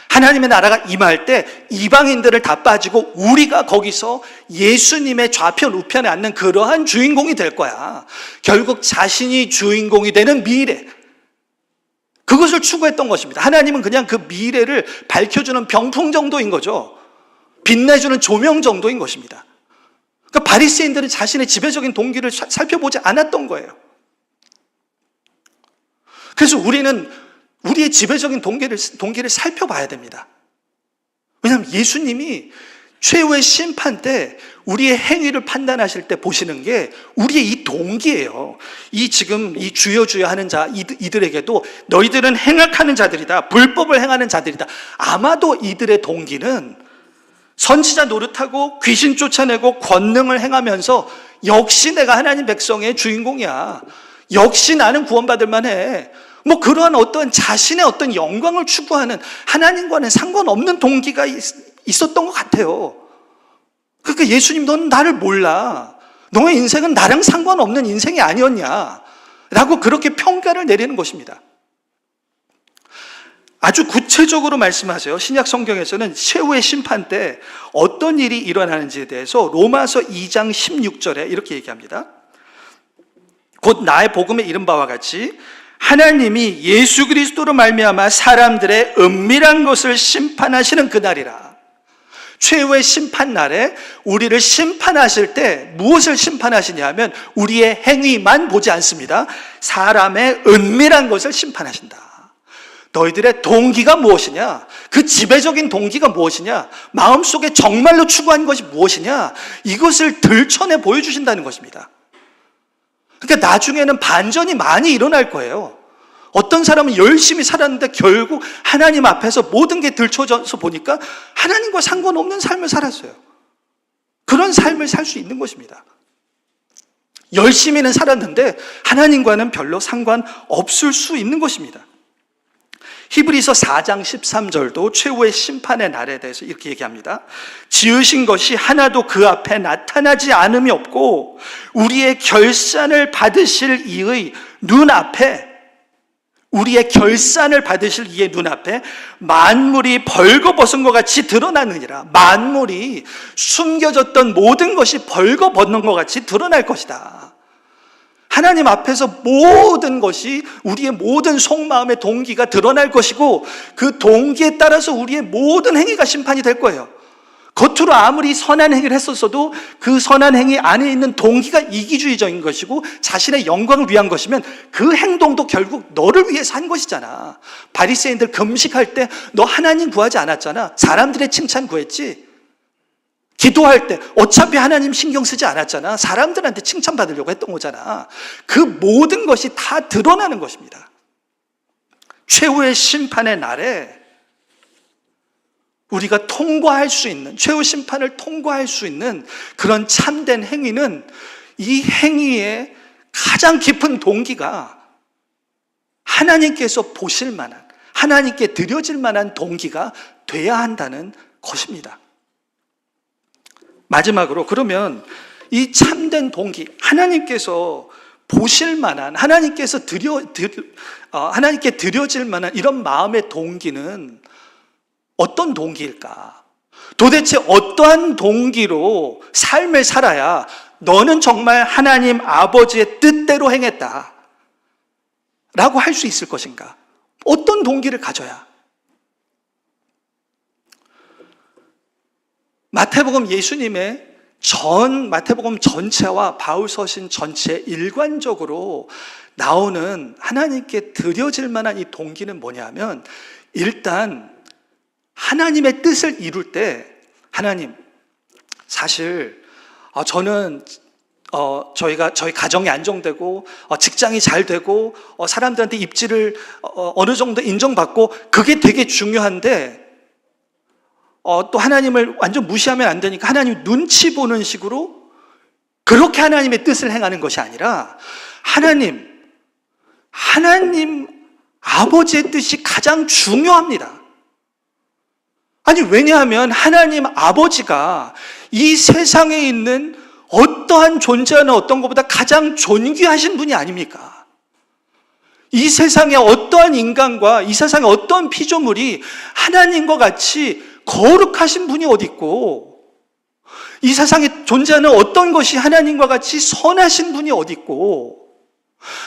하나님의 나라가 임할 때 이방인들을 다 빠지고 우리가 거기서 예수님의 좌편 우편에 앉는 그러한 주인공이 될 거야. 결국 자신이 주인공이 되는 미래, 그것을 추구했던 것입니다. 하나님은 그냥 그 미래를 밝혀주는 병풍 정도인 거죠. 빛내주는 조명 정도인 것입니다. 그러니까 바리새인들은 자신의 지배적인 동기를 살펴보지 않았던 거예요. 그래서 우리는 우리의 지배적인 동기를 살펴봐야 됩니다. 왜냐하면 예수님이 최후의 심판 때 우리의 행위를 판단하실 때 보시는 게 우리의 이 동기예요. 지금 이 주여 주여 하는 자, 이들에게도 너희들은 행악하는 자들이다, 불법을 행하는 자들이다. 아마도 이들의 동기는 선지자 노릇하고 귀신 쫓아내고 권능을 행하면서 역시 내가 하나님 백성의 주인공이야, 역시 나는 구원받을 만해, 그러한 어떤 자신의 어떤 영광을 추구하는, 하나님과는 상관없는 동기가 있었던 것 같아요. 그러니까 예수님, 너는 나를 몰라, 너의 인생은 나랑 상관없는 인생이 아니었냐 라고 그렇게 평가를 내리는 것입니다. 아주 구체적으로 말씀하세요. 신약 성경에서는 최후의 심판 때 어떤 일이 일어나는지에 대해서 로마서 2장 16절에 이렇게 얘기합니다. 곧 나의 복음에 이른 바와 같이 하나님이 예수 그리스도로 말미암아 사람들의 은밀한 것을 심판하시는 그날이라. 최후의 심판 날에 우리를 심판하실 때 무엇을 심판하시냐 하면 우리의 행위만 보지 않습니다. 사람의 은밀한 것을 심판하신다. 너희들의 동기가 무엇이냐? 그 지배적인 동기가 무엇이냐? 마음속에 정말로 추구한 것이 무엇이냐? 이것을 들춰내 보여주신다는 것입니다. 그러니까 나중에는 반전이 많이 일어날 거예요. 어떤 사람은 열심히 살았는데 결국 하나님 앞에서 모든 게 들춰져서 보니까 하나님과 상관없는 삶을 살았어요. 그런 삶을 살 수 있는 것입니다. 열심히는 살았는데 하나님과는 별로 상관없을 수 있는 것입니다. 히브리서 4장 13절도 최후의 심판의 날에 대해서 이렇게 얘기합니다. 지으신 것이 하나도 그 앞에 나타나지 않음이 없고 우리의 결산을 받으실 이의 눈앞에, 우리의 결산을 받으실 이의 눈앞에 만물이 벌거벗은 것 같이 드러나느니라. 만물이 숨겨졌던 모든 것이 벌거벗는 것 같이 드러날 것이다. 하나님 앞에서 모든 것이, 우리의 모든 속마음의 동기가 드러날 것이고 그 동기에 따라서 우리의 모든 행위가 심판이 될 거예요. 겉으로 아무리 선한 행위를 했었어도 그 선한 행위 안에 있는 동기가 이기주의적인 것이고 자신의 영광을 위한 것이면 그 행동도 결국 너를 위해서 한 것이잖아. 바리새인들 금식할 때 너 하나님 구하지 않았잖아. 사람들의 칭찬 구했지. 기도할 때 어차피 하나님 신경 쓰지 않았잖아. 사람들한테 칭찬받으려고 했던 거잖아. 그 모든 것이 다 드러나는 것입니다. 최후의 심판의 날에 우리가 통과할 수 있는, 최후 심판을 통과할 수 있는 그런 참된 행위는, 이 행위의 가장 깊은 동기가 하나님께서 보실 만한, 하나님께 드려질 만한 동기가 돼야 한다는 것입니다. 마지막으로, 그러면 이 참된 동기, 하나님께서 보실 만한, 하나님께 드려질 만한 이런 마음의 동기는 어떤 동기일까? 도대체 어떠한 동기로 삶을 살아야 너는 정말 하나님 아버지의 뜻대로 행했다 라고 할 수 있을 것인가? 어떤 동기를 가져야? 마태복음 예수님의 마태복음 전체와 바울서신 전체 일관적으로 나오는 하나님께 드려질 만한 이 동기는 뭐냐면, 일단 하나님의 뜻을 이룰 때, 하나님, 사실 저는 저희 가정이 안정되고 직장이 잘 되고 사람들한테 입지를 어느 정도 인정받고 그게 되게 중요한데, 또 하나님을 완전 무시하면 안 되니까 하나님 눈치 보는 식으로 그렇게 하나님의 뜻을 행하는 것이 아니라, 하나님 아버지의 뜻이 가장 중요합니다. 아니, 왜냐하면 하나님 아버지가 이 세상에 있는 어떠한 존재나 어떤 것보다 가장 존귀하신 분이 아닙니까? 이 세상에 어떠한 인간과 이 세상에 어떠한 피조물이 하나님과 같이 거룩하신 분이 어디 있고, 이 세상에 존재하는 어떤 것이 하나님과 같이 선하신 분이 어디 있고,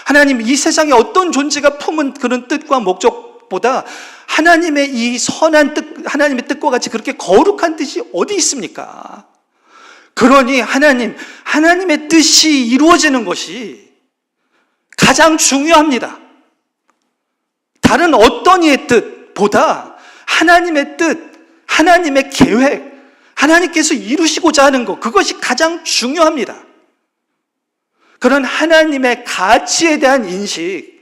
하나님 이 세상에 어떤 존재가 품은 그런 뜻과 목적보다 하나님의 이 선한 뜻, 하나님의 뜻과 같이 그렇게 거룩한 뜻이 어디 있습니까? 그러니 하나님의 뜻이 이루어지는 것이 가장 중요합니다. 다른 어떤 이의 뜻보다 하나님의 뜻, 하나님의 계획, 하나님께서 이루시고자 하는 것, 그것이 가장 중요합니다. 그런 하나님의 가치에 대한 인식,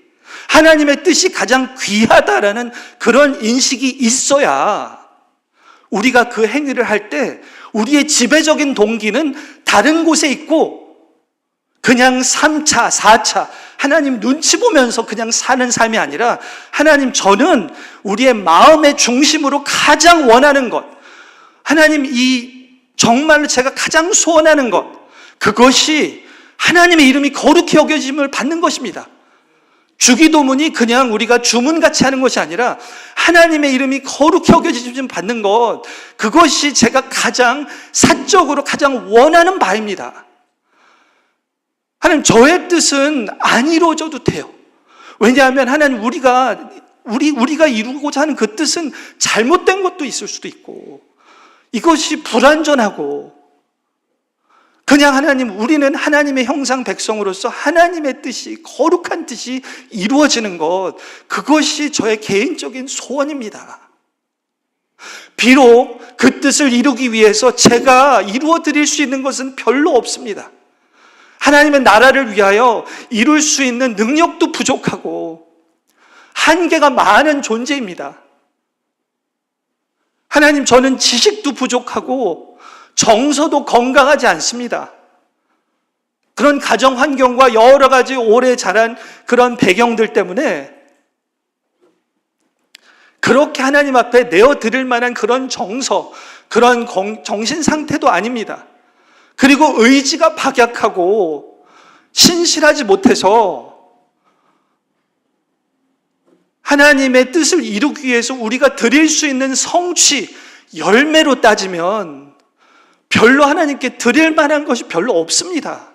하나님의 뜻이 가장 귀하다라는 그런 인식이 있어야 우리가 그 행위를 할 때 우리의 지배적인 동기는 다른 곳에 있고, 그냥 3차, 4차 하나님 눈치 보면서 그냥 사는 삶이 아니라, 하나님, 저는 우리의 마음의 중심으로 가장 원하는 것, 하나님 정말로 제가 가장 소원하는 것, 그것이 하나님의 이름이 거룩히 여겨짐을 받는 것입니다. 주기도문이 그냥 우리가 주문같이 하는 것이 아니라 하나님의 이름이 거룩히 여겨짐을 받는 것, 그것이 제가 가장 사적으로 가장 원하는 바입니다. 하나님, 저의 뜻은 안 이루어져도 돼요. 왜냐하면 하나님, 우리가 이루고자 하는 그 뜻은 잘못된 것도 있을 수도 있고, 이것이 불완전하고, 그냥 하나님, 우리는 하나님의 형상 백성으로서 하나님의 뜻이, 거룩한 뜻이 이루어지는 것, 그것이 저의 개인적인 소원입니다. 비록 그 뜻을 이루기 위해서 제가 이루어 드릴 수 있는 것은 별로 없습니다. 하나님의 나라를 위하여 이룰 수 있는 능력도 부족하고 한계가 많은 존재입니다. 하나님, 저는 지식도 부족하고 정서도 건강하지 않습니다. 그런 가정 환경과 여러 가지 오래 자란 그런 배경들 때문에 그렇게 하나님 앞에 내어드릴 만한 그런 정서, 그런 정신 상태도 아닙니다. 그리고 의지가 박약하고 신실하지 못해서 하나님의 뜻을 이루기 위해서 우리가 드릴 수 있는 성취, 열매로 따지면 별로 하나님께 드릴 만한 것이 별로 없습니다.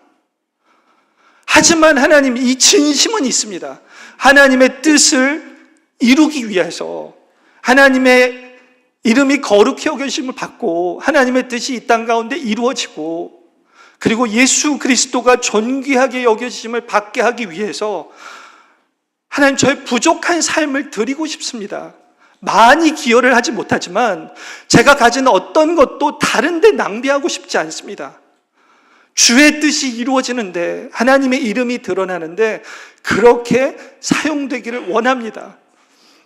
하지만 하나님, 이 진심은 있습니다. 하나님의 뜻을 이루기 위해서 하나님의 이름이 거룩히 여겨심을 받고 하나님의 뜻이 이 땅 가운데 이루어지고, 그리고 예수 그리스도가 존귀하게 여겨지심을 받게 하기 위해서 하나님, 저의 부족한 삶을 드리고 싶습니다. 많이 기여를 하지 못하지만 제가 가진 어떤 것도 다른 데 낭비하고 싶지 않습니다. 주의 뜻이 이루어지는데, 하나님의 이름이 드러나는데 그렇게 사용되기를 원합니다.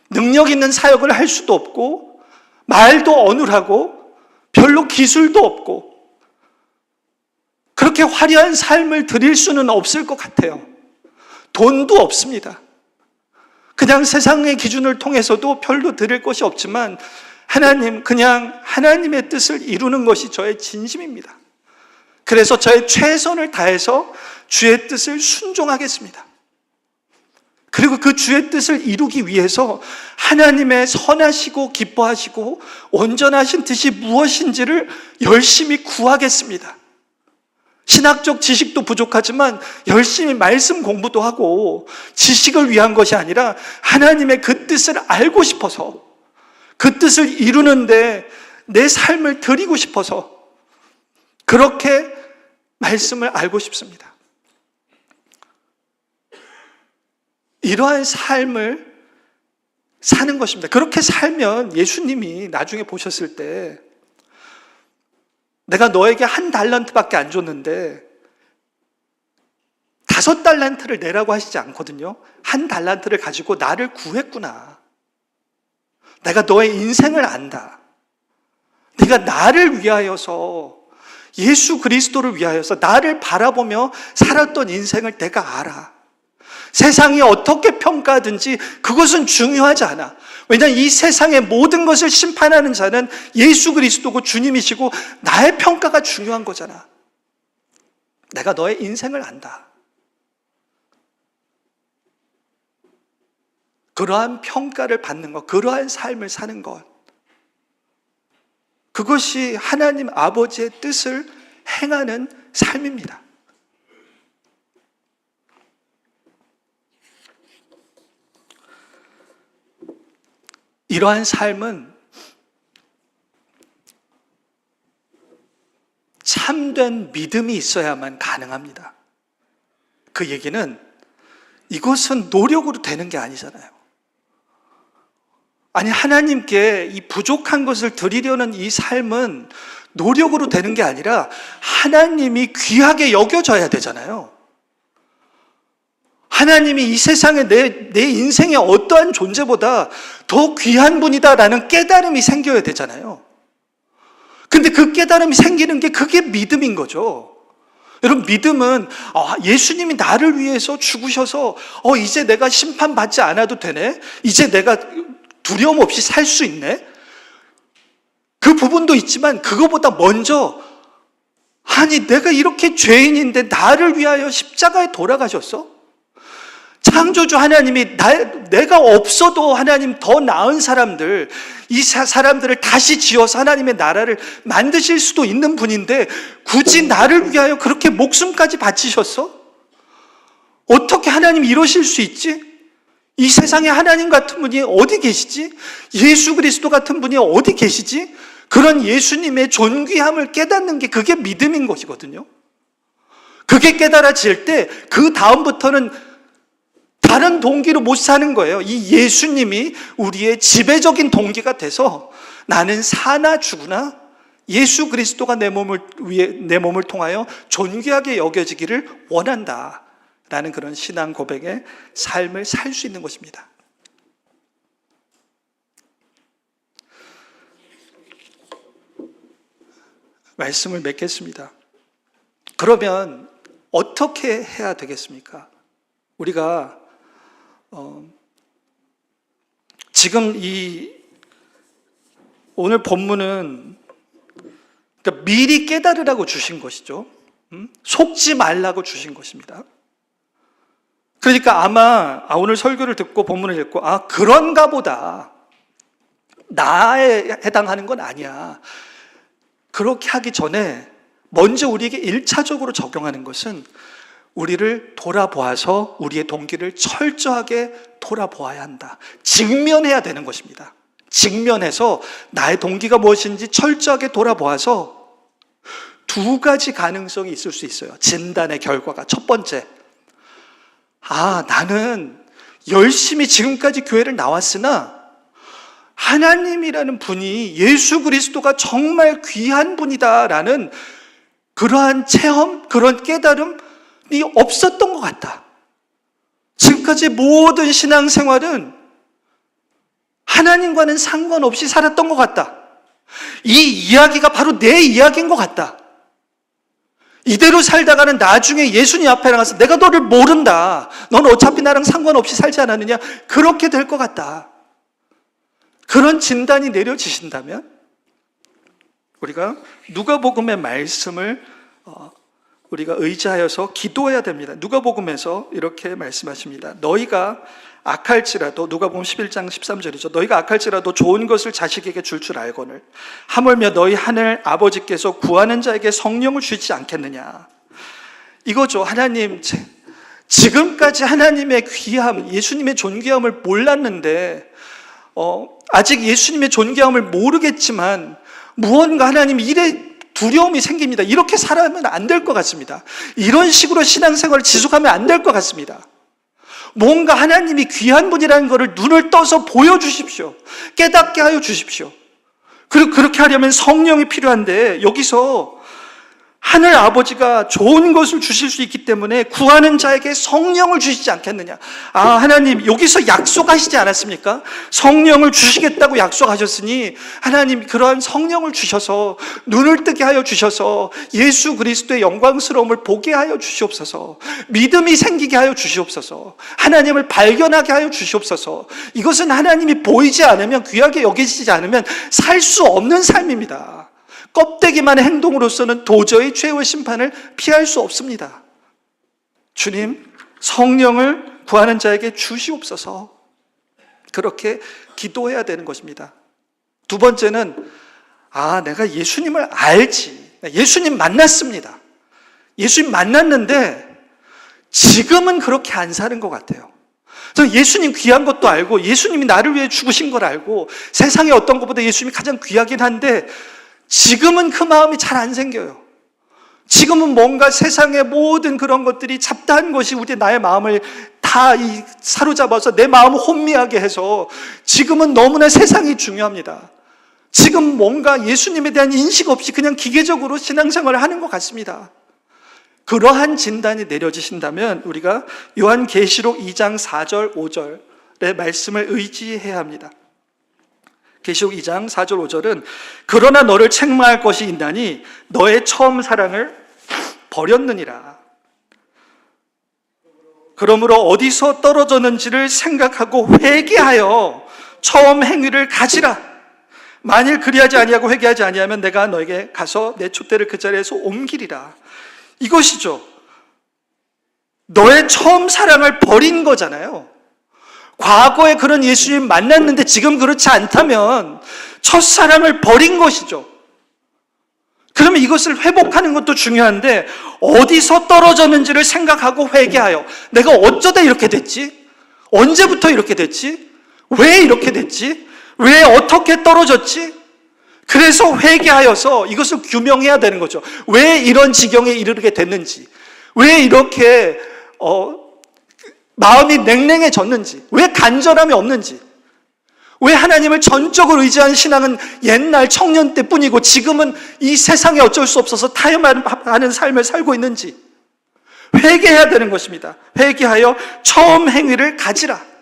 능력 있는 사역을 할 수도 없고, 말도 어눌하고, 별로 기술도 없고, 그렇게 화려한 삶을 드릴 수는 없을 것 같아요. 돈도 없습니다. 그냥 세상의 기준을 통해서도 별로 드릴 것이 없지만, 하나님, 그냥 하나님의 뜻을 이루는 것이 저의 진심입니다. 그래서 저의 최선을 다해서 주의 뜻을 순종하겠습니다. 그리고 그 주의 뜻을 이루기 위해서 하나님의 선하시고 기뻐하시고 온전하신 뜻이 무엇인지를 열심히 구하겠습니다. 신학적 지식도 부족하지만 열심히 말씀 공부도 하고 지식을 위한 것이 아니라 하나님의 그 뜻을 알고 싶어서 그 뜻을 이루는데 내 삶을 드리고 싶어서 그렇게 말씀을 알고 싶습니다. 이러한 삶을 사는 것입니다. 그렇게 살면 예수님이 나중에 보셨을 때 내가 너에게 1달란트밖에 안 줬는데 5달란트를 내라고 하시지 않거든요. 1달란트를 가지고 나를 구했구나. 내가 너의 인생을 안다. 네가 나를 위하여서, 예수 그리스도를 위하여서 나를 바라보며 살았던 인생을 내가 알아. 세상이 어떻게 평가하든지 그것은 중요하지 않아. 왜냐하면 이 세상의 모든 것을 심판하는 자는 예수 그리스도고 주님이시고 나의 평가가 중요한 거잖아. 내가 너의 인생을 안다. 그러한 평가를 받는 것, 그러한 삶을 사는 것, 그것이 하나님 아버지의 뜻을 행하는 삶입니다. 이러한 삶은 참된 믿음이 있어야만 가능합니다. 그 얘기는 이것은 노력으로 되는 게 아니잖아요. 아니, 하나님께 이 부족한 것을 드리려는 이 삶은 노력으로 되는 게 아니라 하나님이 귀하게 여겨져야 되잖아요. 하나님이 이 세상에 내 인생의 어떠한 존재보다 더 귀한 분이다라는 깨달음이 생겨야 되잖아요. 근데 그 깨달음이 생기는 게 그게 믿음인 거죠. 여러분, 믿음은 예수님이 나를 위해서 죽으셔서 이제 내가 심판받지 않아도 되네, 이제 내가 두려움 없이 살 수 있네, 그 부분도 있지만 그거보다 먼저, 아니 내가 이렇게 죄인인데 나를 위하여 십자가에 돌아가셨어? 창조주 하나님이 내가 없어도 하나님 더 나은 사람들, 이 사람들을 다시 지어서 하나님의 나라를 만드실 수도 있는 분인데 굳이 나를 위하여 그렇게 목숨까지 바치셨어? 어떻게 하나님이 이러실 수 있지? 이 세상에 하나님 같은 분이 어디 계시지? 예수 그리스도 같은 분이 어디 계시지? 그런 예수님의 존귀함을 깨닫는 게 그게 믿음인 것이거든요. 그게 깨달아질 때 그 다음부터는 다른 동기로 못 사는 거예요. 이 예수님이 우리의 지배적인 동기가 돼서 나는 사나 죽으나 예수 그리스도가 내 몸을 통하여 존귀하게 여겨지기를 원한다 라는 그런 신앙 고백의 삶을 살 수 있는 것입니다. 말씀을 맺겠습니다. 그러면 어떻게 해야 되겠습니까? 우리가 지금 오늘 본문은 그러니까 미리 깨달으라고 주신 것이죠. 속지 말라고 주신 것입니다. 그러니까 아마 오늘 설교를 듣고 본문을 읽고 그런가 보다, 나에 해당하는 건 아니야, 그렇게 하기 전에 먼저 우리에게 1차적으로 적용하는 것은 우리를 돌아보아서 우리의 동기를 철저하게 돌아보아야 한다. 직면해야 되는 것입니다. 직면해서 나의 동기가 무엇인지 철저하게 돌아보아서 2가지 가능성이 있을 수 있어요. 진단의 결과가. 첫 번째, 나는 열심히 지금까지 교회를 나왔으나 하나님이라는 분이, 예수 그리스도가 정말 귀한 분이다라는 그러한 체험, 그런 깨달음이 없었던 것 같다. 지금까지 모든 신앙생활은 하나님과는 상관없이 살았던 것 같다. 이 이야기가 바로 내 이야기인 것 같다. 이대로 살다가는 나중에 예수님 앞에 나가서 내가 너를 모른다, 넌 어차피 나랑 상관없이 살지 않았느냐, 그렇게 될 것 같다. 그런 진단이 내려지신다면 우리가 누가복음의 말씀을 우리가 의지하여서 기도해야 됩니다. 누가복음에서 이렇게 말씀하십니다. 너희가 악할지라도, 누가복음 11장 13절이죠. 너희가 악할지라도 좋은 것을 자식에게 줄 줄 알거늘 하물며 너희 하늘 아버지께서 구하는 자에게 성령을 주지 않겠느냐. 이거죠. 하나님, 지금까지 하나님의 귀함, 예수님의 존귀함을 몰랐는데 아직 예수님의 존귀함을 모르겠지만 무언가 하나님 일에 두려움이 생깁니다. 이렇게 살아가면 안 될 것 같습니다. 이런 식으로 신앙생활을 지속하면 안 될 것 같습니다. 뭔가 하나님이 귀한 분이라는 것을 눈을 떠서 보여주십시오. 깨닫게 하여 주십시오. 그리고 그렇게 하려면 성령이 필요한데, 여기서 하늘 아버지가 좋은 것을 주실 수 있기 때문에 구하는 자에게 성령을 주시지 않겠느냐. 하나님 여기서 약속하시지 않았습니까? 성령을 주시겠다고 약속하셨으니 하나님 그러한 성령을 주셔서 눈을 뜨게 하여 주셔서 예수 그리스도의 영광스러움을 보게 하여 주시옵소서. 믿음이 생기게 하여 주시옵소서. 하나님을 발견하게 하여 주시옵소서. 이것은 하나님이 보이지 않으면, 귀하게 여기시지 않으면 살 수 없는 삶입니다. 껍데기만의 행동으로서는 도저히 죄의 심판을 피할 수 없습니다. 주님, 성령을 구하는 자에게 주시옵소서. 그렇게 기도해야 되는 것입니다. 두 번째는 내가 예수님을 알지. 예수님 만났습니다. 예수님 만났는데 지금은 그렇게 안 사는 것 같아요. 저는 예수님 귀한 것도 알고 예수님이 나를 위해 죽으신 걸 알고 세상에 어떤 것보다 예수님이 가장 귀하긴 한데 지금은 그 마음이 잘 안 생겨요. 지금은 뭔가 세상의 모든 그런 것들이 잡다한 것이 나의 마음을 다 사로잡아서 내 마음을 혼미하게 해서 지금은 너무나 세상이 중요합니다. 지금 뭔가 예수님에 대한 인식 없이 그냥 기계적으로 신앙생활을 하는 것 같습니다. 그러한 진단이 내려지신다면 우리가 요한계시록 2장 4절 5절의 말씀을 의지해야 합니다. 계시록 2장 4절 5절은 그러나 너를 책망할 것이 있나니 너의 처음 사랑을 버렸느니라. 그러므로 어디서 떨어졌는지를 생각하고 회개하여 처음 행위를 가지라. 만일 그리하지 아니하고 회개하지 아니하면 내가 너에게 가서 내 촛대를 그 자리에서 옮기리라. 이것이죠. 너의 처음 사랑을 버린 거잖아요. 과거에 그런 예수님 만났는데 지금 그렇지 않다면 첫사랑을 버린 것이죠. 그러면 이것을 회복하는 것도 중요한데 어디서 떨어졌는지를 생각하고 회개하여 내가 어쩌다 이렇게 됐지? 언제부터 이렇게 됐지? 왜 이렇게 됐지? 왜 어떻게 떨어졌지? 그래서 회개하여서 이것을 규명해야 되는 거죠. 왜 이런 지경에 이르게 됐는지, 왜 이렇게 마음이 냉랭해졌는지, 왜 간절함이 없는지, 왜 하나님을 전적으로 의지한 신앙은 옛날 청년 때뿐이고 지금은 이 세상에 어쩔 수 없어서 타협하는 삶을 살고 있는지 회개해야 되는 것입니다. 회개하여 처음 행위를 가지라.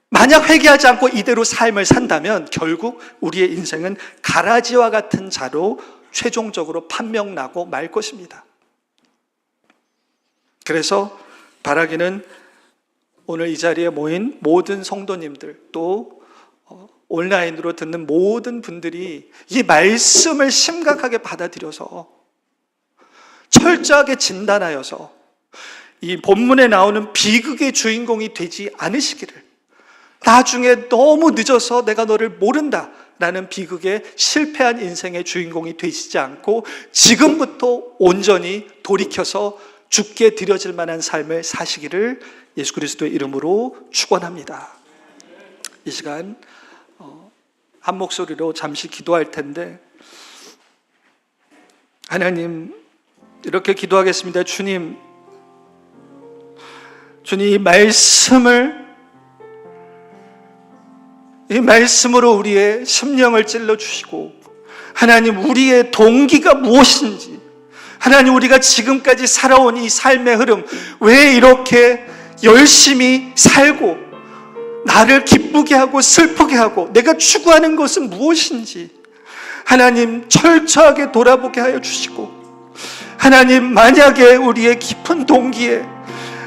만약 회개하지 않고 이대로 삶을 산다면 결국 우리의 인생은 가라지와 같은 자로 최종적으로 판명나고 말 것입니다. 그래서 바라기는 오늘 이 자리에 모인 모든 성도님들, 또 온라인으로 듣는 모든 분들이 이 말씀을 심각하게 받아들여서 철저하게 진단하여서 이 본문에 나오는 비극의 주인공이 되지 않으시기를, 나중에 너무 늦어서 내가 너를 모른다 라는 비극의 실패한 인생의 주인공이 되시지 않고 지금부터 온전히 돌이켜서 죽게 드려질 만한 삶을 사시기를 예수 그리스도의 이름으로 축원합니다. 이 시간 한 목소리로 잠시 기도할 텐데, 하나님 이렇게 기도하겠습니다. 주님, 이 말씀으로 우리의 심령을 찔러주시고, 하나님 우리의 동기가 무엇인지, 하나님 우리가 지금까지 살아온 이 삶의 흐름, 왜 이렇게 열심히 살고 나를 기쁘게 하고 슬프게 하고 내가 추구하는 것은 무엇인지 하나님 철저하게 돌아보게 하여 주시고, 하나님 만약에 우리의 깊은 동기에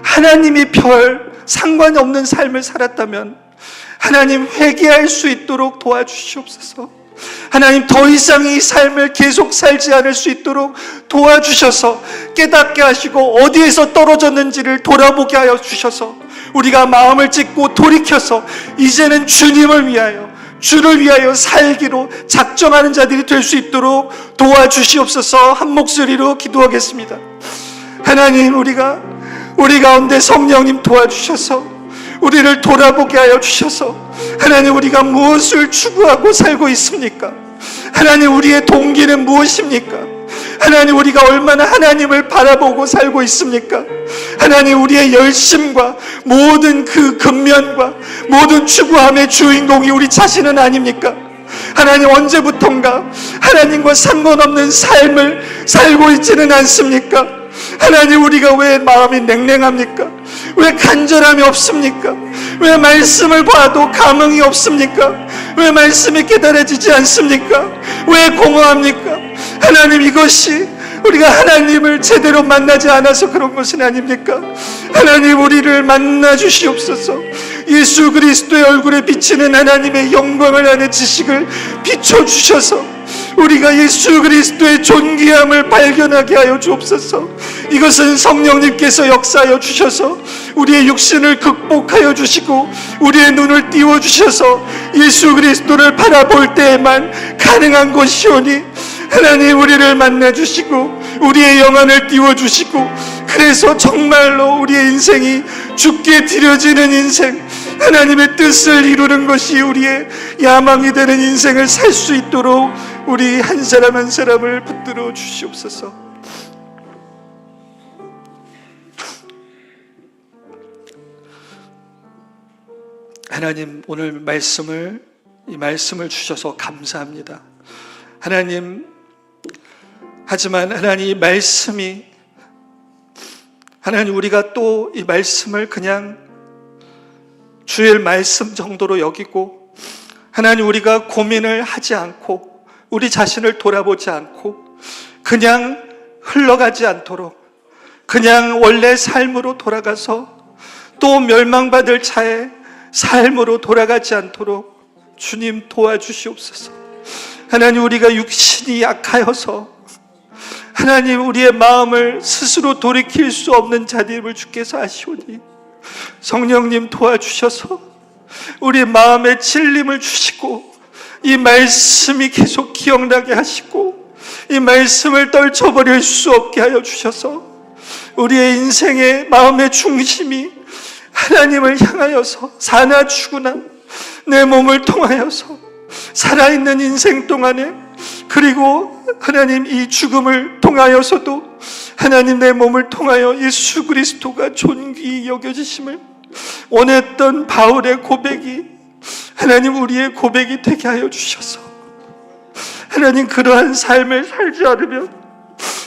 하나님이 별 상관이 없는 삶을 살았다면 하나님 회개할 수 있도록 도와주시옵소서. 하나님, 더 이상 이 삶을 계속 살지 않을 수 있도록 도와주셔서 깨닫게 하시고 어디에서 떨어졌는지를 돌아보게 하여 주셔서 우리가 마음을 찢고 돌이켜서 이제는 주님을 위하여, 주를 위하여 살기로 작정하는 자들이 될 수 있도록 도와주시옵소서. 한 목소리로 기도하겠습니다. 하나님, 우리 가운데 성령님 도와주셔서 우리를 돌아보게 하여 주셔서, 하나님, 우리가 무엇을 추구하고 살고 있습니까? 하나님, 우리의 동기는 무엇입니까? 하나님, 우리가 얼마나 하나님을 바라보고 살고 있습니까? 하나님, 우리의 열심과 모든 그 근면과 모든 추구함의 주인공이 우리 자신은 아닙니까? 하나님, 언제부턴가 하나님과 상관없는 삶을 살고 있지는 않습니까? 하나님, 우리가 왜 마음이 냉랭합니까? 왜 간절함이 없습니까? 왜 말씀을 봐도 감흥이 없습니까? 왜 말씀이 깨달아지지 않습니까? 왜 공허합니까? 하나님, 이것이 우리가 하나님을 제대로 만나지 않아서 그런 것은 아닙니까? 하나님, 우리를 만나 주시옵소서. 예수 그리스도의 얼굴에 비치는 하나님의 영광을 아는 지식을 비춰주셔서 우리가 예수 그리스도의 존귀함을 발견하게 하여 주옵소서. 이것은 성령님께서 역사하여 주셔서 우리의 육신을 극복하여 주시고 우리의 눈을 띄워주셔서 예수 그리스도를 바라볼 때에만 가능한 것이오니, 하나님, 우리를 만나주시고 우리의 영안을 띄워주시고, 그래서 정말로 우리의 인생이 주께 드려지는 인생, 하나님의 뜻을 이루는 것이 우리의 야망이 되는 인생을 살 수 있도록 우리 한 사람 한 사람을 붙들어 주시옵소서. 하나님, 오늘 이 말씀을 주셔서 감사합니다. 하나님, 하지만 하나님, 이 말씀이, 하나님, 우리가 또 이 말씀을 그냥 주일 말씀 정도로 여기고, 하나님, 우리가 고민을 하지 않고 우리 자신을 돌아보지 않고 그냥 흘러가지 않도록, 그냥 원래 삶으로 돌아가서 또 멸망받을 차에 삶으로 돌아가지 않도록 주님 도와주시옵소서. 하나님, 우리가 육신이 약하여서 하나님, 우리의 마음을 스스로 돌이킬 수 없는 자들임을 주께서 아시오니 성령님 도와주셔서 우리 마음에 찔림을 주시고 이 말씀이 계속 기억나게 하시고 이 말씀을 떨쳐버릴 수 없게 하여 주셔서 우리의 인생의 마음의 중심이 하나님을 향하여서 사나 죽으나 내 몸을 통하여서 살아있는 인생 동안에, 그리고 하나님, 이 죽음을 통하여서도 하나님, 내 몸을 통하여 예수 그리스도가 존귀히 여겨지심을 원했던 바울의 고백이 하나님, 우리의 고백이 되게 하여 주셔서 하나님, 그러한 삶을 살지 않으면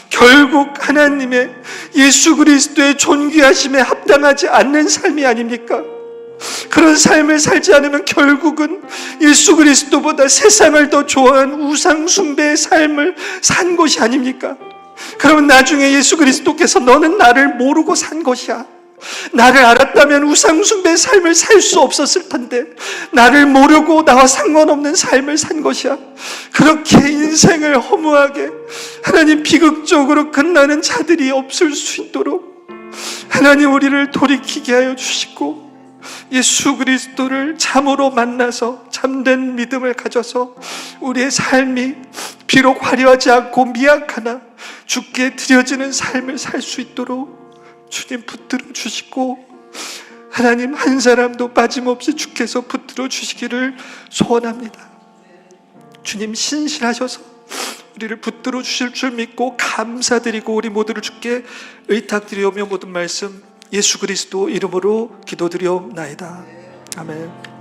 결국 하나님의 예수 그리스도의 존귀하심에 합당하지 않는 삶이 아닙니까? 그런 삶을 살지 않으면 결국은 예수 그리스도보다 세상을 더 좋아하는 우상 숭배의 삶을 산 것이 아닙니까? 그러면 나중에 예수 그리스도께서 너는 나를 모르고 산 것이야, 나를 알았다면 우상 숭배의 삶을 살 수 없었을 텐데 나를 모르고 나와 상관없는 삶을 산 것이야, 그렇게 인생을 허무하게 하나님 비극적으로 끝나는 자들이 없을 수 있도록 하나님, 우리를 돌이키게 하여 주시고 예수 그리스도를 참으로 만나서 참된 믿음을 가져서 우리의 삶이 비록 화려하지 않고 미약하나 주께 드려지는 삶을 살 수 있도록 주님 붙들어 주시고, 하나님, 한 사람도 빠짐없이 주께서 붙들어 주시기를 소원합니다. 주님, 신실하셔서 우리를 붙들어 주실 줄 믿고 감사드리고 우리 모두를 주께 의탁드리오며 모든 말씀 예수 그리스도 이름으로 기도드리옵나이다. 아멘.